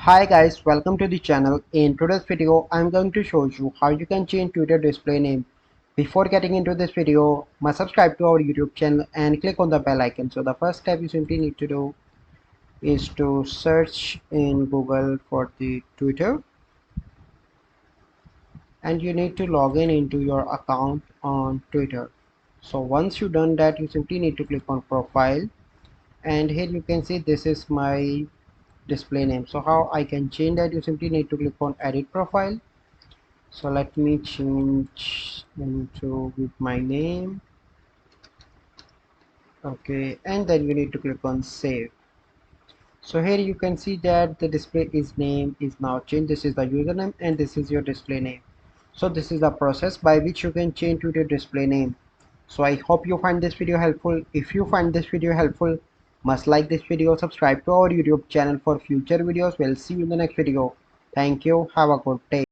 Hi guys, welcome to the channel. In today's video, I'm going to show you how you can change Twitter display name. Before getting into this video, must subscribe to our YouTube channel and click on the bell icon. So the first step you simply need to do is to search in Google for the Twitter, and you need to log in into your account on Twitter. So once you've done that, you simply need to click on profile, and here you can see this is my display name. So how I can change that, you simply need to click on edit profile. So let me change into with my name. Okay, and then you need to click on save. So here you can see that the display is name is now changed. This is the username and this is your display name. So this is the process by which you can change to your display name. So I hope you find this video helpful. If you find this video helpful, must like this video, subscribe to our YouTube channel for future videos. We'll see you in the next video. Thank you. Have a good day.